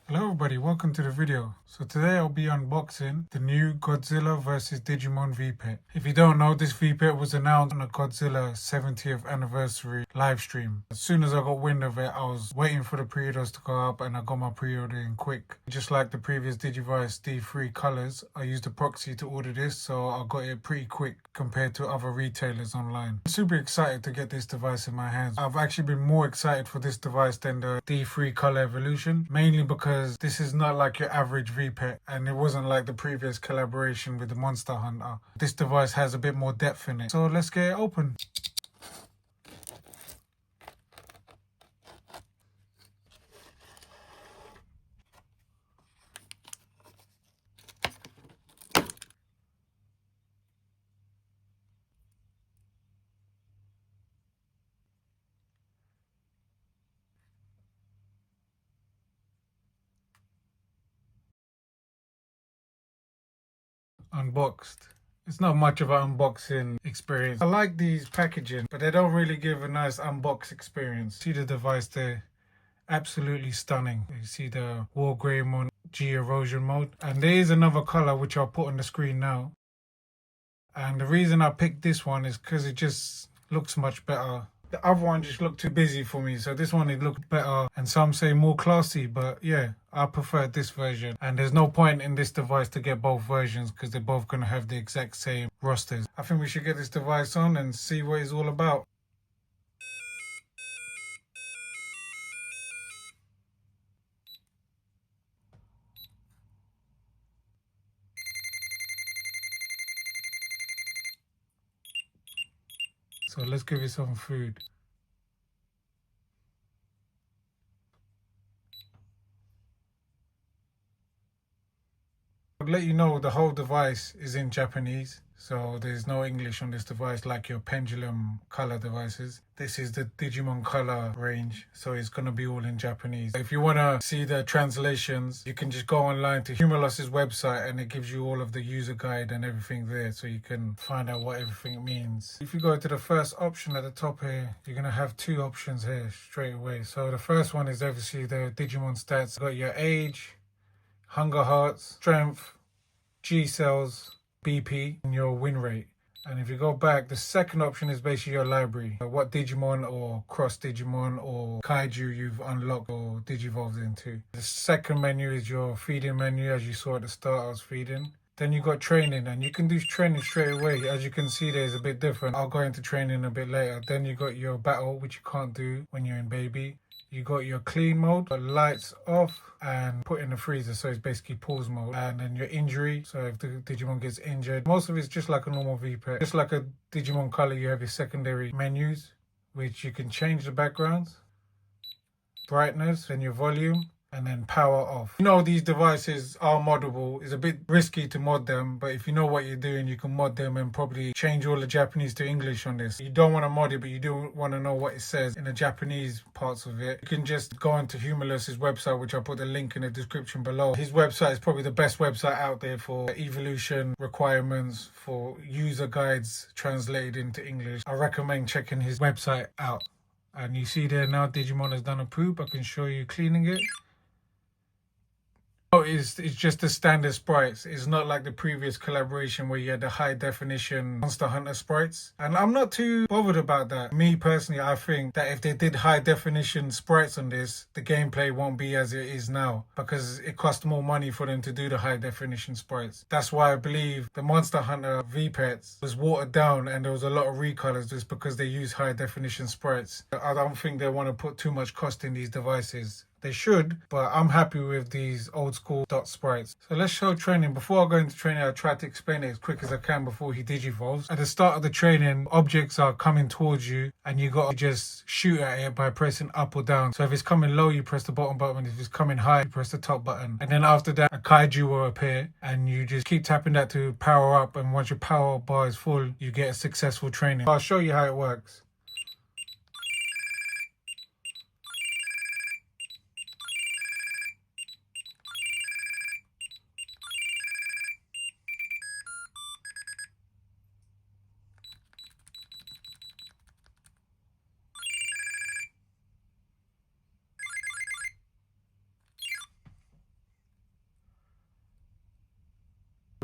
Hello everybody, welcome to the video. So today I'll be unboxing the new Godzilla vs Digimon VPet. If you don't know, this VPet was announced on a Godzilla 70th anniversary live stream. As soon as I got wind of it, I was waiting for the pre-orders to go up and I got my pre-order in quick. Just like the previous Digivice D3 colors, I used a proxy to order this, so I got it pretty quick compared to other retailers online. I'm super excited to get this device in my hands. I've actually been more excited for this device than the D3 Color Evolution, mainly because this is not like your average VPet and it wasn't like the previous collaboration with the Monster Hunter. This device has a bit more depth in it. So let's get it open. Unboxed. It's not much of an unboxing experience. I like these packaging, but they don't really give a nice unbox experience. See the device there? Absolutely stunning. You see the WarGreymon G Erosion Mode. And there is another color which I'll put on the screen now. And the reason I picked this one is because it just looks much better. The other one just looked too busy for me, so this one it looked better, and some say more classy, but yeah, I prefer this version. And there's no point in this device to get both versions because they're both going to have the exact same rosters. I think we should get this device on and see what it's all about. So let's give it some food. I'll let you know the whole device is in Japanese, so there's no English on this device like your pendulum color devices. This is the Digimon color range, so it's going to be all in Japanese. If you want to see the translations, you can just go online to Hunulos's website and it gives you all of the user guide and everything there, so you can find out what everything means. If you go to the first option at the top here, you're going to have two options here straight away. So the first one is obviously the Digimon stats. You've got your age, hunger hearts, strength, G cells, BP, and your win rate. And if you go back, the second option is basically your library. What Digimon or cross Digimon or Kaiju you've unlocked or digivolved into. The second menu is your feeding menu, as you saw at the start I was feeding. Then you got training, and you can do training straight away. As you can see, there's a bit different. I'll go into training a bit later. Then you got your battle, which you can't do when you're in baby. You got your clean mode, lights off and put in the freezer, so it's basically pause mode. And then your injury, so if the Digimon gets injured, most of it's just like a normal VPet. Just like a Digimon color, you have your secondary menus, which you can change the backgrounds, brightness, and your volume, and then power off. You know, these devices are moddable. It's a bit risky to mod them, but if you know what you're doing, you can mod them and probably change all the Japanese to English on this. You don't want to mod it, but you do want to know what it says in the Japanese parts of it. You can just go onto Hunulos's website, which I'll put the link in the description below. His website is probably the best website out there for evolution requirements, for user guides translated into English. I recommend checking his website out. And you see there now, Digimon has done a poop. I can show you cleaning it. Oh, it's just the standard sprites. It's not like the previous collaboration where you had the high definition Monster Hunter sprites. And I'm not too bothered about that. Me personally, I think that if they did high definition sprites on this, the gameplay won't be as it is now because it cost more money for them to do the high definition sprites. That's why I believe the Monster Hunter VPets was watered down and there was a lot of recolors just because they use high definition sprites. I don't think they want to put too much cost in these devices. They should, but I'm happy with these old school dot sprites. So let's show training. Before I go into training, I'll try to explain it as quick as I can before he digivolves. At the start of the training, objects are coming towards you and you got to just shoot at it by pressing up or down. So if it's coming low, you press the bottom button. If it's coming high, you press the top button. And then after that, a kaiju will appear and you just keep tapping that to power up. And once your power bar is full, you get a successful training. I'll show you how it works.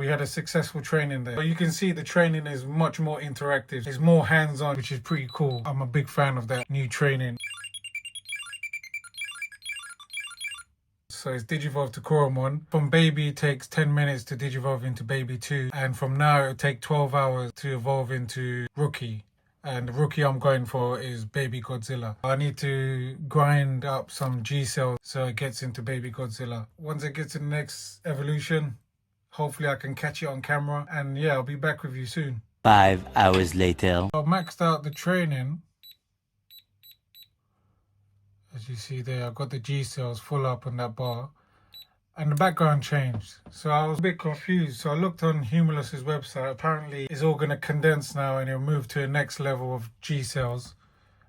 We had a successful training there. But you can see the training is much more interactive. It's more hands-on, which is pretty cool. I'm a big fan of that new training. So it's Digivolve to Koromon. From baby, it takes 10 minutes to Digivolve into baby 2. And from now, it'll take 12 hours to evolve into rookie. And the rookie I'm going for is baby Godzilla. I need to grind up some G cells so it gets into baby Godzilla. Once it gets to the next evolution, hopefully I can catch it on camera. And yeah, I'll be back with you soon. 5 hours later. I maxed out the training. As you see there, I've got the G cells full up on that bar. And the background changed. So I was a bit confused. So I looked on hunulos' website. Apparently it's all going to condense now and it'll move to a next level of G cells.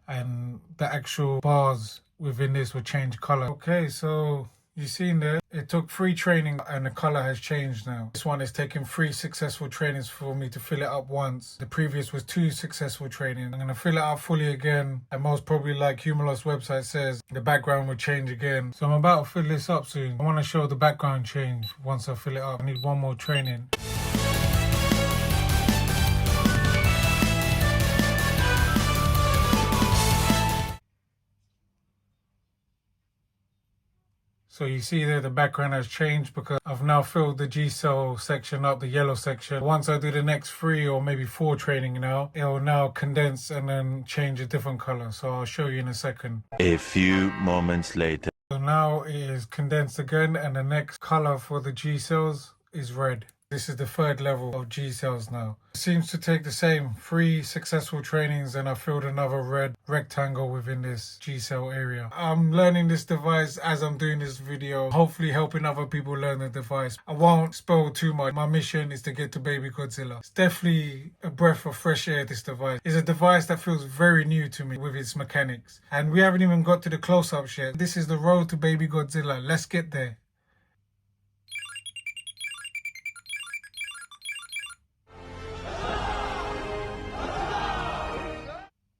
And the actual bars within this will change color. Okay, so you seen there, it took 3 training and the color has changed now. This one is taking 3 successful trainings for me to fill it up once. The previous was 2 successful trainings. I'm going to fill it up fully again. And most probably, like hunulos' website says, the background will change again. So I'm about to fill this up soon. I want to show the background change once I fill it up. I need one more training. So you see there the background has changed because I've now filled the G cell section up, the yellow section. Once I do the next 3 or maybe 4 training now, it will now condense and then change a different color. So I'll show you in a second. A few moments later. So now it is condensed again and the next color for the G cells is red. This is the 3rd level of G cells now. It seems to take the same 3 successful trainings and I filled another red rectangle within this G cell area. I'm learning this device as I'm doing this video, hopefully helping other people learn the device. I won't spoil too much. My mission is to get to baby Godzilla. It's definitely a breath of fresh air, this device. It's a device that feels very new to me with its mechanics. And we haven't even got to the close-ups yet. This is the road to baby Godzilla. Let's get there.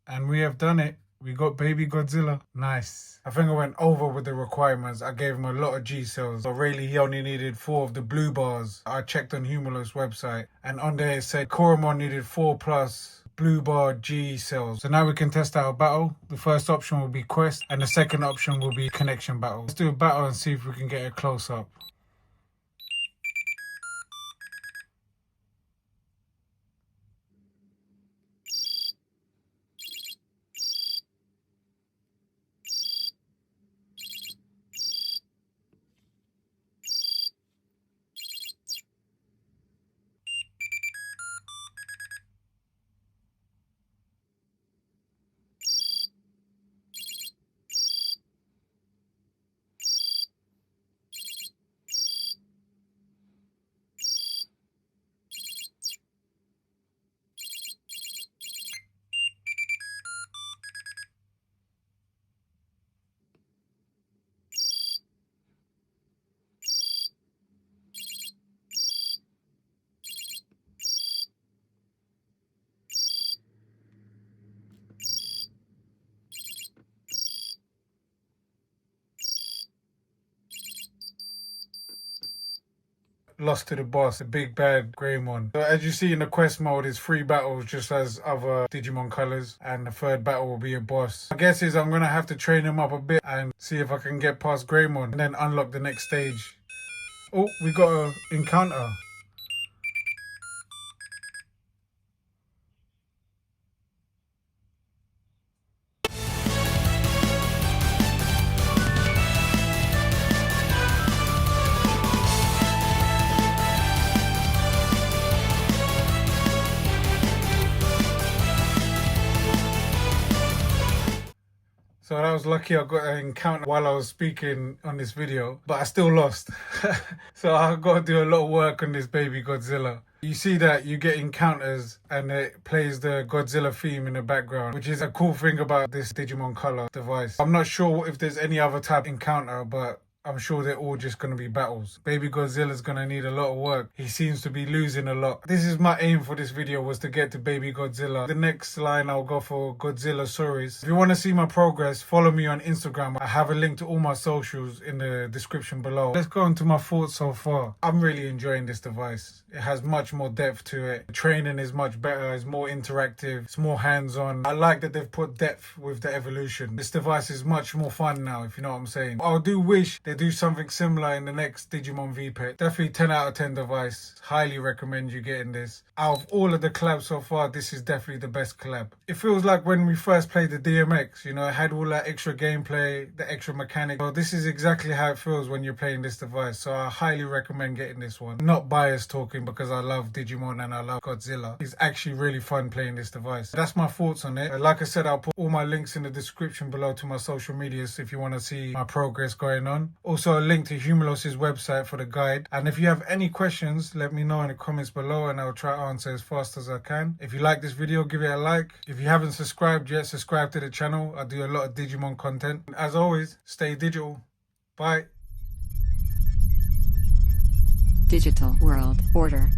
And we have done it. We got baby Godzilla. Nice. I think I went over with the requirements. I gave him a lot of G cells. So really he only needed 4 of the blue bars. I checked on hunulos' website and on there it said Koromon needed 4+ blue bar G cells. So now we can test out a battle. The first option will be quest and the second option will be connection battle. Let's do a battle and see if we can get a close up. Lost to the boss, the big bad WarGreymon. So as you see in the quest mode, it's 3 battles just as other Digimon colors, and the 3rd battle will be a boss. My guess is I'm gonna have to train him up a bit and see if I can get past WarGreymon and then unlock the next stage. Oh, we got an encounter. So I was lucky I got an encounter while I was speaking on this video, but I still lost. So I've got to do a lot of work on this baby Godzilla. You see that you get encounters and it plays the Godzilla theme in the background, which is a cool thing about this Digimon Color device. I'm not sure if there's any other type of encounter, but I'm sure they're all just going to be battles. Baby Godzilla's going to need a lot of work. He seems to be losing a lot. This is my aim for this video, was to get to Baby Godzilla. The next line I'll go for Godzilla Stories. If you want to see my progress, follow me on Instagram. I have a link to all my socials in the description below. Let's go into my thoughts so far. I'm really enjoying this device. It has much more depth to it. The training is much better. It's more interactive. It's more hands-on. I like that they've put depth with the evolution. This device is much more fun now, if you know what I'm saying. I do wish they do something similar in the next Digimon VPet. Definitely 10 out of 10 device. Highly recommend you getting this. Out of all of the collabs so far, this is definitely the best collab. It feels like when we first played the DMX, you know, it had all that extra gameplay, the extra mechanic. So this is exactly how it feels when you're playing this device. So I highly recommend getting this one. Not biased talking because I love Digimon and I love Godzilla. It's actually really fun playing this device. That's my thoughts on it. Like I said, I'll put all my links in the description below to my social medias if you want to see my progress going on. Also a link to hunulos' website for the guide. And if you have any questions, let me know in the comments below and I'll try to answer as fast as I can. If you like this video, give it a like. If you haven't subscribed yet, subscribe to the channel. I do a lot of Digimon content. As always, stay digital. Bye. Digital World Order.